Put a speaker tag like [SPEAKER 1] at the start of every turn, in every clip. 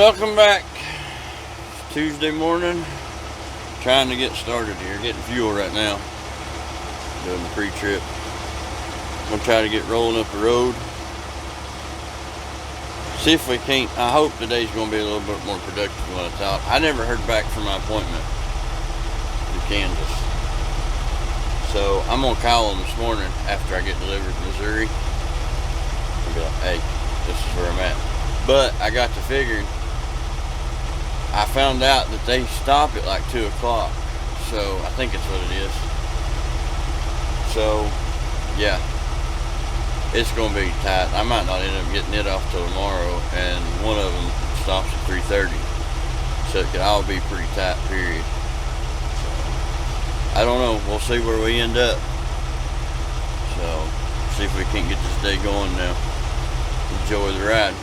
[SPEAKER 1] Welcome back. It's Tuesday morning. Trying to get started here. Getting fuel right now. Doing the pre-trip. I'm gonna try to get rolling up the road. See if we can't. I hope today's gonna be a little bit more productive than what I thought. I never heard back from my appointment in Kansas. So I'm gonna call them this morning after I get delivered to Missouri and be like, hey, this is where I'm at. But I got to figuring, I found out that they stop at like 2 o'clock. So I think it's what it is. So yeah, it's gonna be tight. I might not end up getting it off till tomorrow, and one of them stops at 3:30. So it could all be pretty tight, period. I don't know. We'll see where we end up. So see if we can't get this day going now. Enjoy the ride.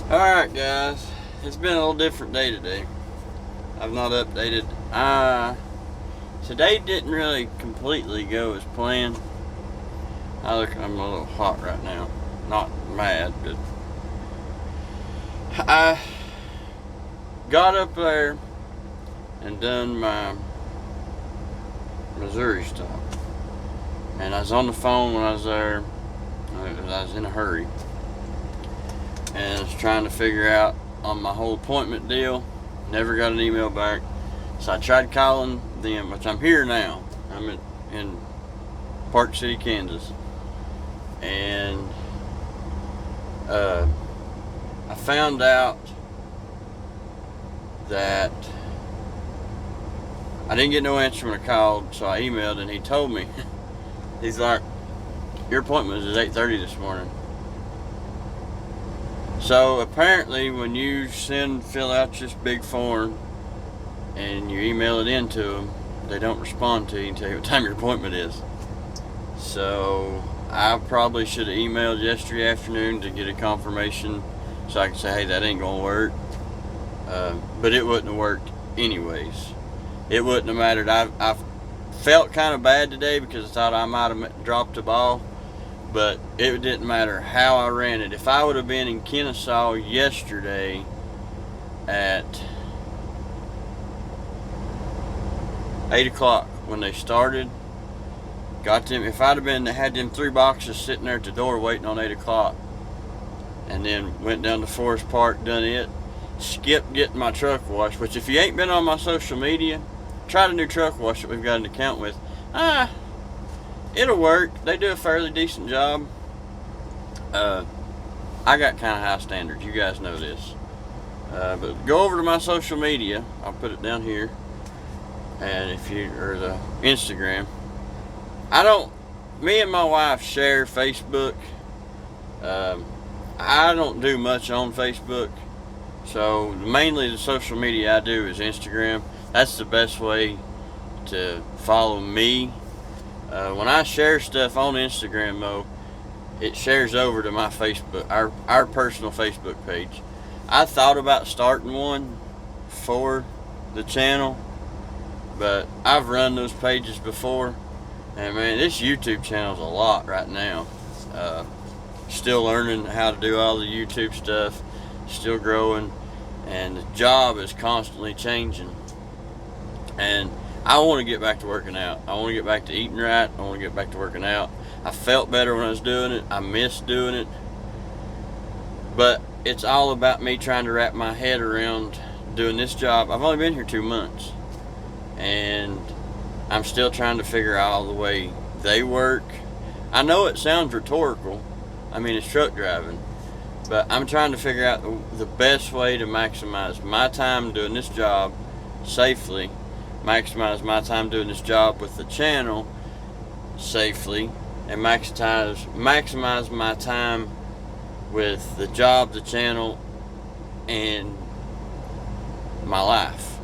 [SPEAKER 1] Alright guys, it's been a little different day today. I've not updated. Today didn't really completely go as planned. I'm a little hot right now. Not mad, but I got up there and done my Missouri stop. And I was on the phone when I was there. I was in a hurry. And I was trying to figure out on my whole appointment deal. Never got an email back. So I tried calling them, which I'm here now. I'm in Park City, Kansas. And I found out that I didn't get no answer when I called, so I emailed and he told me. He's like, your appointment is at 8:30 this morning. So apparently when you fill out this big form and you email it in to them, they don't respond to you and tell you what time your appointment is. So I probably should have emailed yesterday afternoon to get a confirmation so I can say, hey, that ain't gonna work. But it wouldn't have worked anyways. It wouldn't have mattered. I felt kind of bad today because I thought I might have dropped the ball. But it didn't matter how I ran it. If I would have been in Kennesaw yesterday at 8 o'clock when they started, got them, if I'd have had them 3 boxes sitting there at the door waiting on 8 o'clock, and then went down to Forest Park, done it, skipped getting my truck washed, which if you ain't been on my social media, try the new truck wash that we've got an account with. It'll work. They do a fairly decent job. I got kind of high standards. You guys know this. But go over to my social media. I'll put it down here. And or the Instagram. Me and my wife share Facebook. I don't do much on Facebook. So mainly the social media I do is Instagram. That's the best way to follow me. When I share stuff on Instagram, though, it shares over to my Facebook, our personal Facebook page. I thought about starting one for the channel, but I've run those pages before, and man, this YouTube channel's a lot right now. Still learning how to do all the YouTube stuff, still growing, and the job is constantly changing. And I want to get back to working out. I want to get back to eating right. I want to get back to working out. I felt better when I was doing it. I miss doing it. But it's all about me trying to wrap my head around doing this job. I've only been here 2 months. And I'm still trying to figure out all the way they work. I know it sounds rhetorical. I mean, it's truck driving. But I'm trying to figure out the best way to maximize my time doing this job safely, maximize my time doing this job with the channel safely, and maximize my time with the job, the channel, and my life.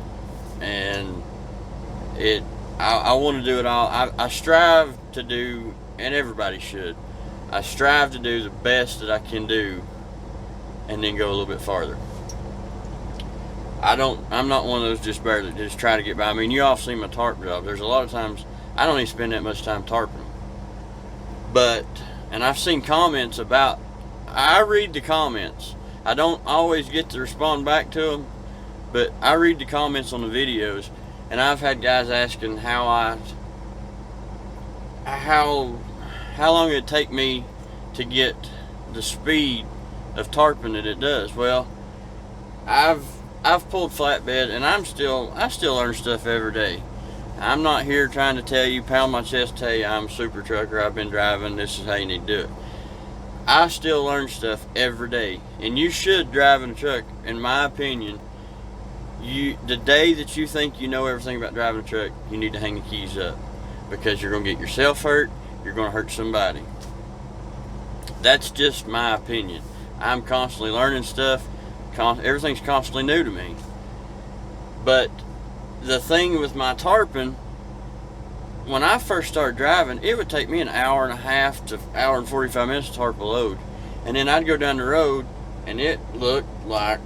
[SPEAKER 1] And I want to do it all. I strive to do, and everybody should, I strive to do the best that I can do and then go a little bit farther. I'm not one of those just barely just try to get by. I mean, you all see my tarp job. There's a lot of times I don't even spend that much time tarping. And I've seen comments about, I read the comments. I don't always get to respond back to them, but I read the comments on the videos, and I've had guys asking how long it'd take me to get the speed of tarping that it does. Well, I've pulled flatbed, and I still learn stuff every day. I'm not here trying to tell you, pound my chest, tell you I'm a super trucker, I've been driving, this is how you need to do it. I still learn stuff every day, and you should drive in a truck. In my opinion, the day that you think you know everything about driving a truck, you need to hang the keys up, because you're going to get yourself hurt, you're going to hurt somebody. That's just my opinion. I'm constantly learning stuff. Everything's constantly new to me. But the thing with my tarping, when I first started driving, it would take me an hour and a half to hour and 45 minutes to tarp a load. And then I'd go down the road and it looked like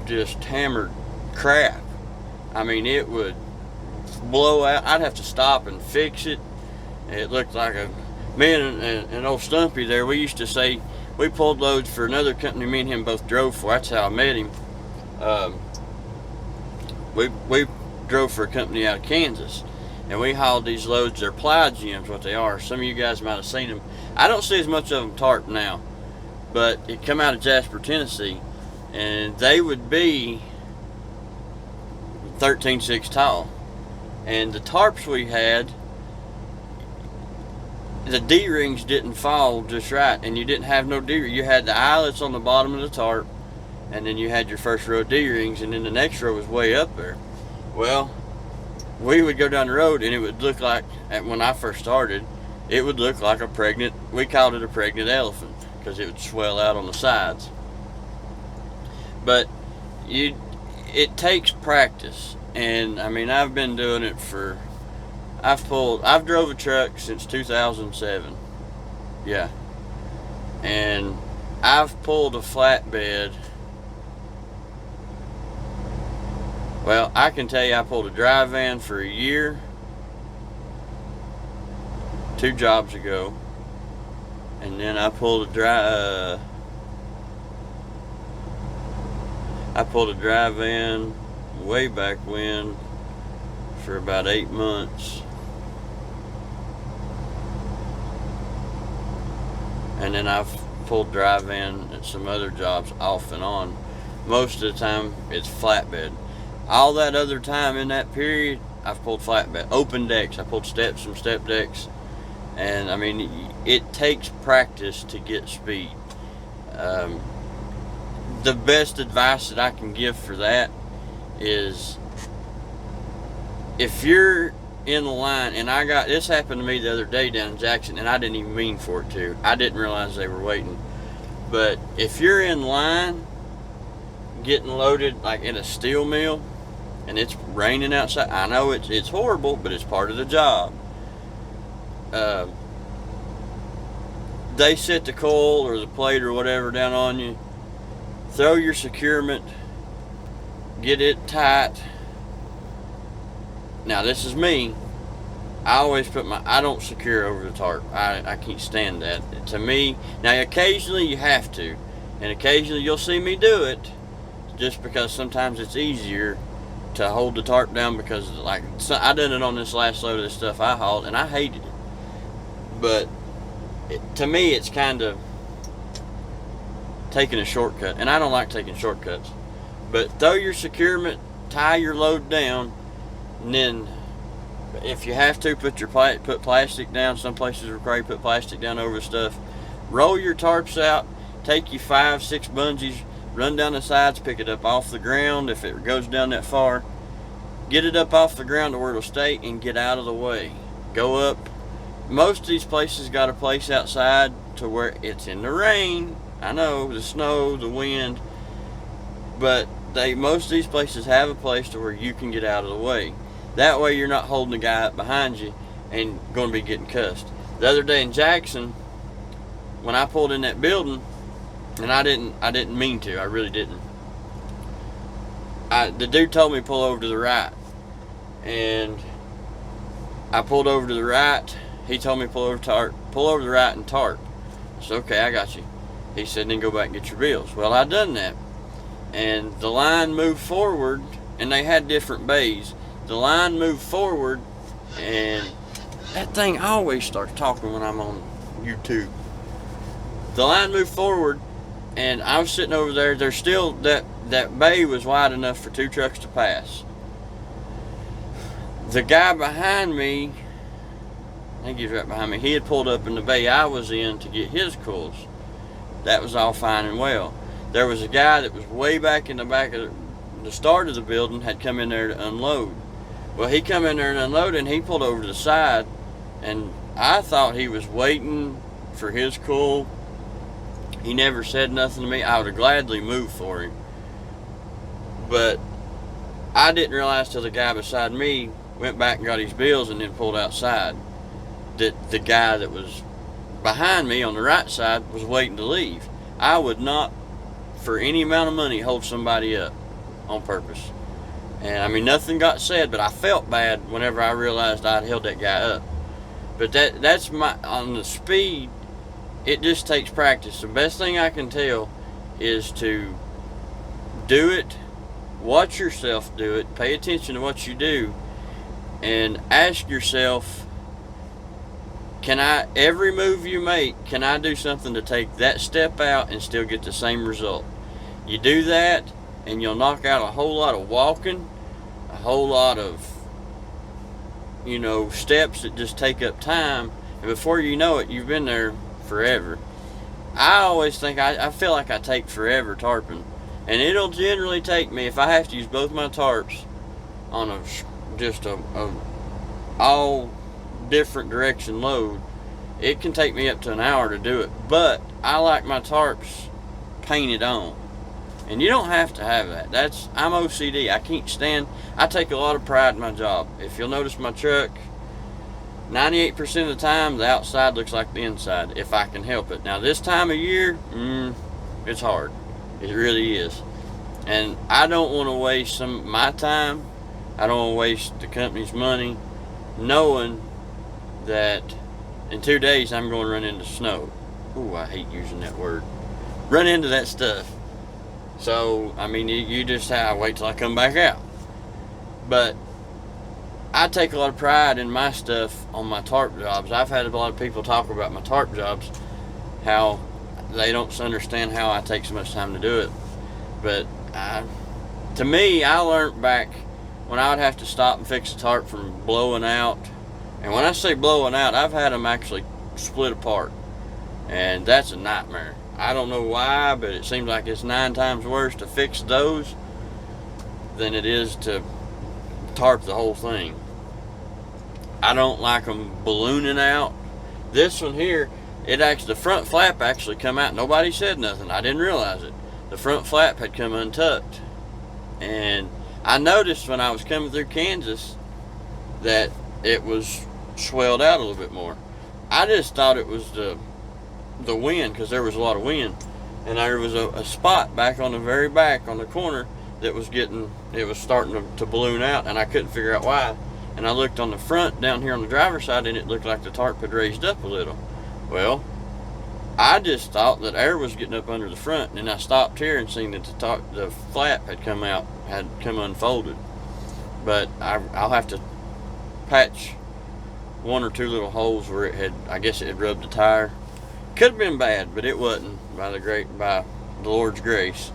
[SPEAKER 1] just hammered crap. I mean, it would blow out. I'd have to stop and fix it. It looked like a me and old Stumpy there. We used to say we pulled loads for another company. Me and him both drove for. That's how I met him. We drove for a company out of Kansas, and we hauled these loads. They're plow gyms, what they are. Some of you guys might have seen them. I don't see as much of them tarp now, but it come out of Jasper, Tennessee, and they would be 13.6 tall. And the tarps we had, the D-rings didn't fall just right, and you didn't have no D-ring. You had the eyelets on the bottom of the tarp, and then you had your first row of D-rings, and then the next row was way up there. Well, we would go down the road, and it would look like, when I first started, it would look like a pregnant, we called it a pregnant elephant, because it would swell out on the sides. But it takes practice, and I mean, I've been doing it for, I've drove a truck since 2007, yeah, and I've pulled a flatbed. Well, I can tell you I pulled a dry van for a year, 2 jobs ago, and then I pulled a dry van way back when for about 8 months, and then I've pulled dry van at some other jobs off and on. Most of the time it's flatbed. All that other time in that period, I've pulled flatbed, open decks. I pulled steps from step decks, and I mean, it takes practice to get speed. The best advice that I can give for that is, if you're in the line, and this happened to me the other day down in Jackson, and I didn't even mean for it to. I didn't realize they were waiting. But if you're in line getting loaded like in a steel mill, and it's raining outside, I know it's horrible, but it's part of the job. They set the coil or the plate or whatever down on you. Throw your securement, get it tight. Now, this is me. I always I don't secure over the tarp. I can't stand that. To me, now occasionally you have to, and occasionally you'll see me do it, just because sometimes it's easier to hold the tarp down, because like I done it on this last load of this stuff I hauled, and I hated it. But to me, it's kind of taking a shortcut, and I don't like taking shortcuts. But throw your securement, tie your load down, and then if you have to, put plastic down. Some places require you put plastic down over stuff. Roll your tarps out, take you 5-6 bungees, run down the sides, pick it up off the ground if it goes down that far. Get it up off the ground to where it'll stay, and get out of the way. Go up. Most of these places got a place outside to where it's in the rain. I know, the snow, the wind, but most of these places have a place to where you can get out of the way. That way you're not holding the guy up behind you and going to be getting cussed. The other day in Jackson, when I pulled in that building, and I didn't mean to, I really didn't. The dude told me to pull over to the right, and I pulled over to the right. He told me to pull over to the right and tarp. I said, okay, I got you. He said, then go back and get your bills. Well, I done that, and the line moved forward, and they had different bays. The line moved forward, and that thing always starts talking when I'm on YouTube. The line moved forward, and I was sitting over there. There's still that bay was wide enough for 2 trucks to pass. The guy behind me, I think he's right behind me, he had pulled up in the bay I was in to get his coils. That was all fine and well. There was a guy that was way back in the back of the start of the building, had come in there to unload. Well, he come in there and unloaded, and he pulled over to the side, and I thought he was waiting for his coil. He never said nothing to me. I would have gladly moved for him. But I didn't realize till the guy beside me went back and got his bills and then pulled outside that the guy that was behind me on the right side was waiting to leave. I would not for any amount of money hold somebody up on purpose. And I mean, nothing got said, but I felt bad whenever I realized I'd held that guy up. But that's my, on the speed, it just takes practice. The best thing I can tell is to do it, watch yourself do it, pay attention to what you do, and ask yourself, every move you make, can I do something to take that step out and still get the same result? You do that, and you'll knock out a whole lot of walking, a whole lot of, steps that just take up time, and before you know it, you've been there forever. I always think, I feel like I take forever tarping, and it'll generally take me, if I have to use both my tarps on a all different direction load, it can take me up to an hour to do it. But I like my tarps painted on, and you don't have to have that. I'm OCD. I take a lot of pride in my job. If you'll notice my truck, 98% of the time the outside looks like the inside, if I can help it. Now this time of year, it's hard. It really is. And I don't want to waste my time. I don't want to waste the company's money knowing that in 2 days I'm going to run into snow. Ooh, I hate using that word. Run into that stuff. So, I mean, you just have to wait till I come back out. But I take a lot of pride in my stuff on my tarp jobs. I've had a lot of people talk about my tarp jobs, how they don't understand how I take so much time to do it. But to me, I learned back when I would have to stop and fix a tarp from blowing out. And when I say blowing out, I've had them actually split apart, and that's a nightmare. I don't know why, but it seems like it's 9 times worse to fix those than it is to tarp the whole thing. I don't like them ballooning out. This one here, the front flap actually come out. Nobody said nothing. I didn't realize it. The front flap had come untucked, and I noticed when I was coming through Kansas that it was swelled out a little bit more. I just thought it was the wind, because there was a lot of wind, and there was a spot back on the very back on the corner that was starting to balloon out, and I couldn't figure out why. And I looked on the front down here on the driver's side, and it looked like the tarp had raised up a little. Well, I just thought that air was getting up under the front, and then I stopped here and seen that the flap had come unfolded. But I'll have to patch 1 or 2 little holes where I guess it had rubbed the tire. Could have been bad, but it wasn't. By the Lord's grace,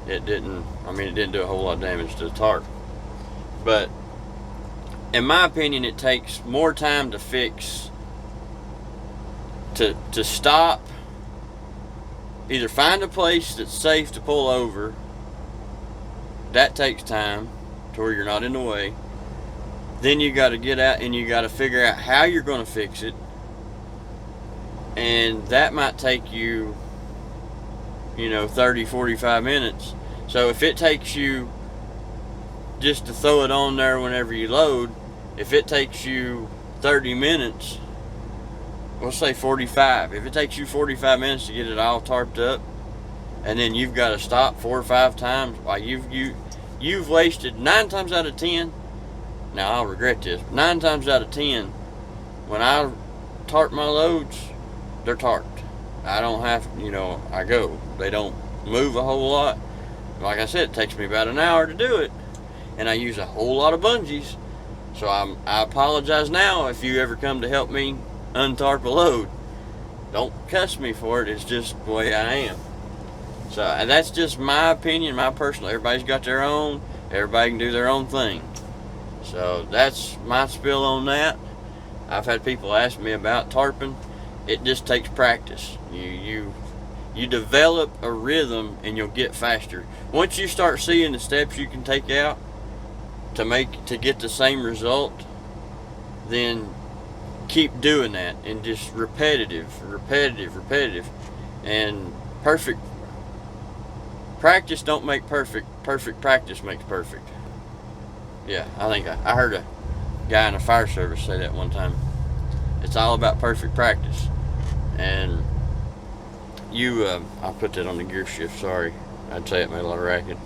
[SPEAKER 1] it didn't do a whole lot of damage to the tarp. But in my opinion, it takes more time to fix, to stop, either find a place that's safe to pull over. That takes time to where you're not in the way. Then you got to get out and you got to figure out how you're going to fix it, and that might take you 30-45 minutes. So if it takes you just to throw it on there whenever you load, if it takes you 30 minutes, we'll say 45. If it takes you 45 minutes to get it all tarped up, and then you've got to stop 4 or 5 times, while you've wasted 9 times out of 10. Now I'll regret this. 9 times out of 10, when I tarp my loads, they're tarped. I don't have, I go. They don't move a whole lot. Like I said, it takes me about an hour to do it, and I use a whole lot of bungees. So I apologize now if you ever come to help me untarp a load. Don't cuss me for it. It's just the way I am. So that's just my opinion, my personal. Everybody's got their own. Everybody can do their own thing. So that's my spill on that. I've had people ask me about tarping. It just takes practice. You develop a rhythm and you'll get faster. Once you start seeing the steps you can take out to get the same result, then keep doing that, and just repetitive, and perfect practice don't make perfect. Perfect practice makes perfect. Yeah, I think I heard a guy in the fire service say that one time. It's all about perfect practice. And I'll put that on the gear shift, sorry. I'd say it made a lot of racket.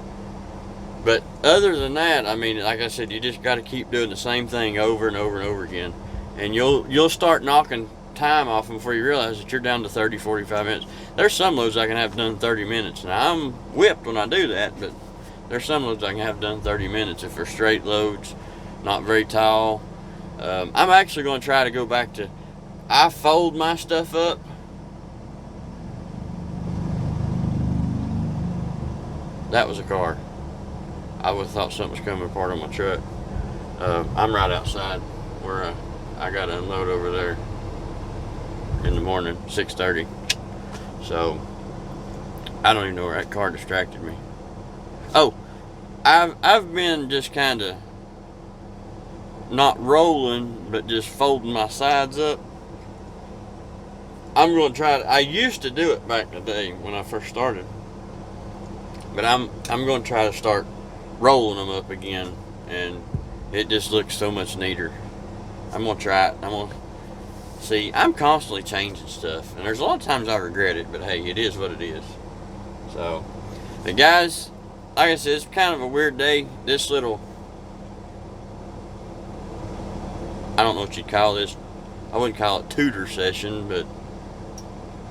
[SPEAKER 1] But other than that, I mean, like I said, you just got to keep doing the same thing over and over and over again. And you'll start knocking time off before you realize that you're down to 30, 45 minutes. There's some loads I can have done 30 minutes. Now, I'm whipped when I do that, but there's some loads I can have done 30 minutes if they're straight loads, not very tall. I'm actually going to try to go back to, I fold my stuff up. That was a car. I would have thought something was coming apart on my truck. I'm right outside where I got to unload over there in the morning, 6:30. So I don't even know where that car distracted me. Oh, I've been just kind of not rolling, but just folding my sides up. I'm going to try it. I used to do it back in the day when I first started, but I'm going to try to start rolling them up again, and it just looks so much neater. I'm going to try it. I'm going to see. I'm constantly changing stuff, and there's a lot of times I regret it, but hey, it is what it is. So, but guys, like I said, it's kind of a weird day. This little, I don't know what you'd call this. I wouldn't call it tutor session, but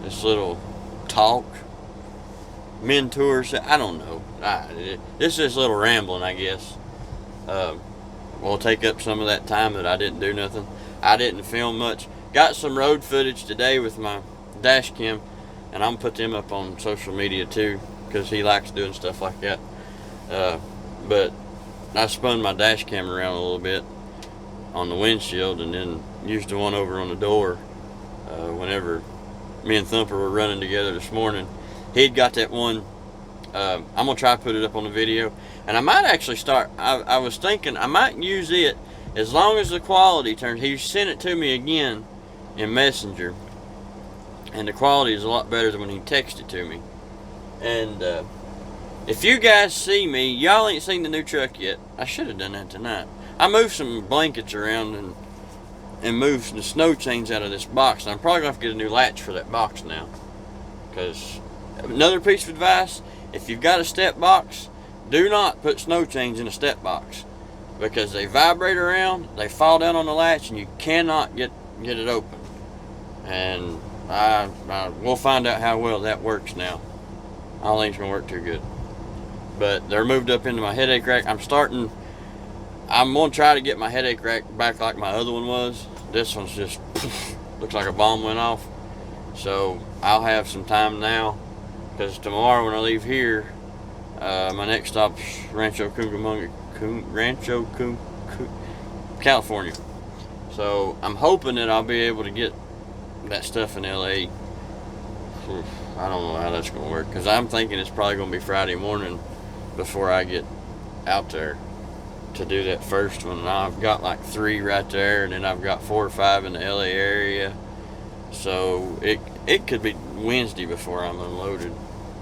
[SPEAKER 1] this little talk, mentor, I don't know. This is a little rambling, I guess. We'll take up some of that time that I didn't do nothing. I didn't film much. Got some road footage today with my dash cam, and I'm gonna put them up on social media too, because he likes doing stuff like that. But I spun my dash cam around a little bit on the windshield, and then used the one over on the door. Whenever me and Thumper were running together this morning, he'd got that one. I'm gonna try to put it up on the video, and I might actually start. I was thinking I might use it as long as the quality turns. He sent it to me again in Messenger, and the quality is a lot better than when he texted to me. And if you guys see me, y'all ain't seen the new truck yet. I should have done that tonight. I moved some blankets around and moved the snow chains out of this box, and I'm probably gonna have to get a new latch for that box now. Because another piece of advice: if you've got a step box, do not put snow chains in a step box, because they vibrate around, they fall down on the latch, and you cannot get it open. And we'll find out how well that works now. I don't think it's gonna work too good. But they're moved up into my headache rack. I'm gonna try to get my headache rack back like my other one was. This one's just looks like a bomb went off. So I'll have some time now, because tomorrow when I leave here, my next stop's Rancho Cucamonga, California. So I'm hoping that I'll be able to get that stuff in LA. I don't know how that's gonna work, because I'm thinking it's probably gonna be Friday morning before I get out there to do that first one. Now I've got like 3 right there, and then I've got 4 or 5 in the LA area. So it could be Wednesday before I'm unloaded.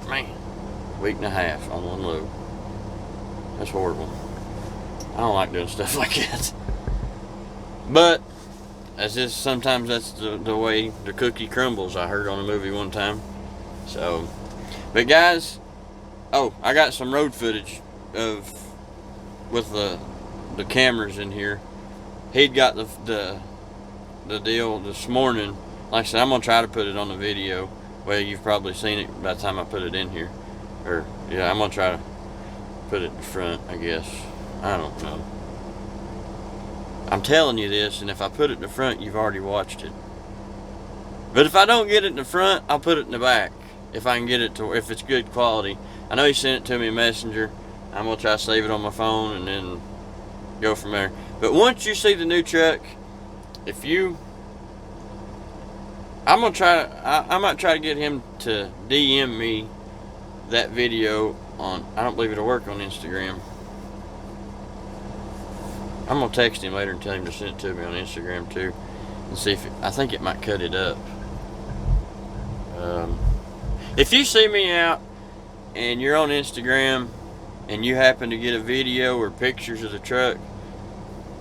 [SPEAKER 1] Man, week and a half on one load. That's horrible. I don't like doing stuff like that. But sometimes that's the way the cookie crumbles, I heard on a movie one time. So, but guys, I got some road footage with the cameras in here. He'd got the deal this morning. Like I said, I'm gonna try to put it on the video. Well, you've probably seen it by the time I put it in here. Or yeah, I'm gonna try to put it in front, I guess. I don't know. I'm telling you this, and if I put it in the front, you've already watched it. But if I don't get it in the front, I'll put it in the back. If I can get it to, if it's good quality. I know he sent it to me in Messenger. I'm gonna try to save it on my phone and then go from there. But once you see the new truck, I might try to get him to DM me that video on, I don't believe it'll work on Instagram. I'm gonna text him later and tell him to send it to me on Instagram too, and see if I think it might cut it up. If you see me out and you're on Instagram and you happen to get a video or pictures of the truck,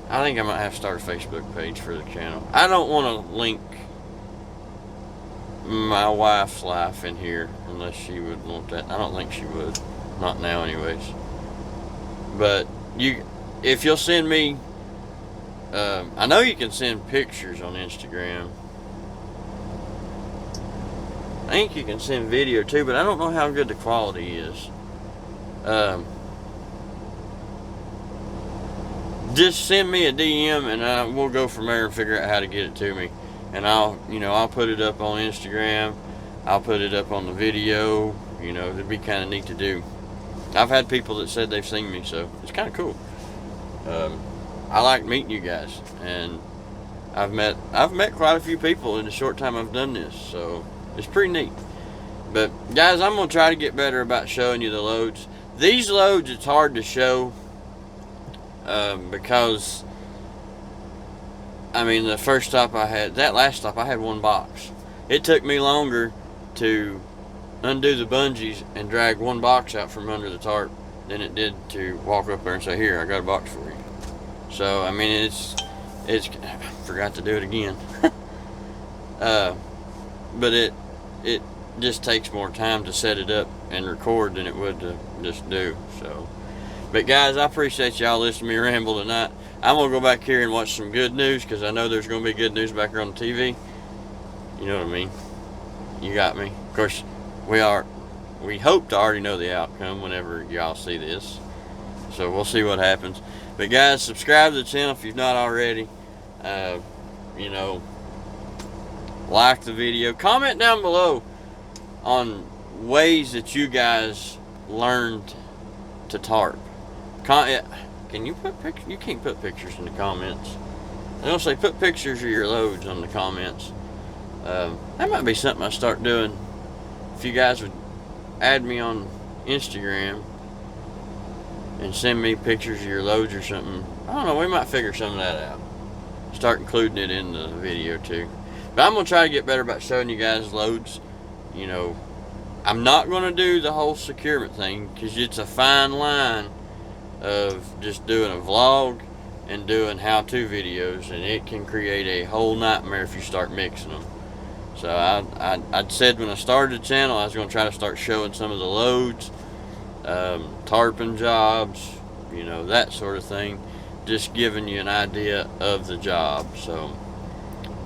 [SPEAKER 1] I think I might have to start a Facebook page for the channel. I don't want to link my wife's life in here unless she would want that. I don't think she would. not now anyways. But if you'll send me, I know you can send pictures on Instagram. I think you can send video too, but I don't know how good the quality is. Just send me a DM and we'll go from there and figure out how to get it to me. And I'll put it up on Instagram. I'll put it up on the video. It'd be kind of neat to do. I've had people that said they've seen me, so it's kind of cool. I like meeting you guys, and I've met quite a few people in the short time I've done this, so it's pretty neat. But guys, I'm gonna try to get better about showing you the loads. These loads, it's hard to show because the first stop I had, that last stop I had one box. It took me longer to undo the bungees and drag one box out from under the tarp than it did to walk up there and say, here, I got a box for you. So it's I forgot to do it again. But it just takes more time to set it up and record than it would to just do. So, but guys, I appreciate y'all listening to me ramble tonight. I'm gonna go back here and watch some good news, because I know there's gonna be good news back here on the TV. You know what I mean? You got me. Of course, we hope to already know the outcome whenever y'all see this. So we'll see what happens. But guys, subscribe to the channel if you've not already. Like the video. Comment down below on ways that you guys learned to tarp. Can you put pictures? You can't put pictures in the comments. I don't say put pictures of your loads on the comments. That might be something I start doing. If you guys would add me on Instagram and send me pictures of your loads or something. I don't know, we might figure some of that out. Start including it in the video too. But I'm going to try to get better about showing you guys loads. I'm not going to do the whole securement thing, because it's a fine line of just doing a vlog and doing how-to videos, and it can create a whole nightmare if you start mixing them. So I'd said when I started the channel I was going to try to start showing some of the loads, tarping jobs, that sort of thing, just giving you an idea of the job. So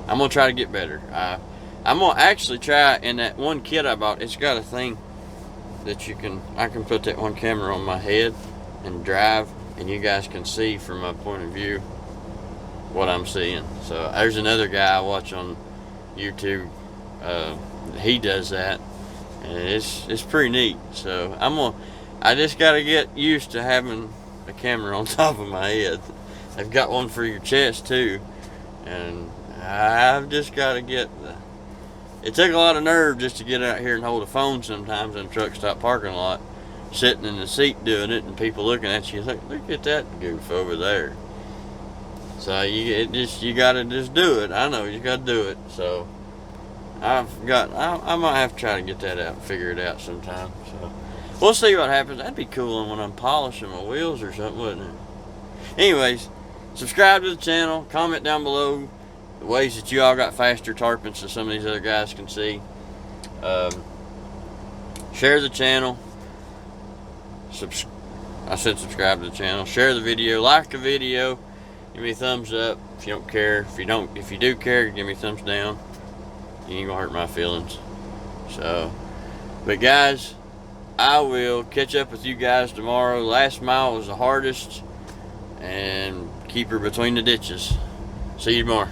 [SPEAKER 1] I'm going to try to get better. I'm going to actually try, in that one kit I bought, it's got a thing that I can put that one camera on my head and drive, and you guys can see from my point of view what I'm seeing. So there's another guy I watch on YouTube. He does that, and it's pretty neat. So I just got to get used to having a camera on top of my head. They've got one for your chest too, and I've just got to get it took a lot of nerve just to get out here and hold a phone sometimes in a truck stop parking lot, sitting in the seat doing it, and people looking at you like, look at that goof over there. So you gotta just do it. I know you gotta do it. So I might have to try to get that out and figure it out sometime. So we'll see what happens. That'd be cool when I'm polishing my wheels or something, wouldn't it? Anyways, subscribe to the channel, comment down below the ways that you all got faster tarping so some of these other guys can see. Share the channel. I said subscribe to the channel. Share the video, like the video, give me a thumbs up if you don't care. If you do care, give me a thumbs down. You ain't gonna hurt my feelings. So, but guys, I will catch up with you guys tomorrow. Last mile was the hardest, and keep her between the ditches. See you tomorrow.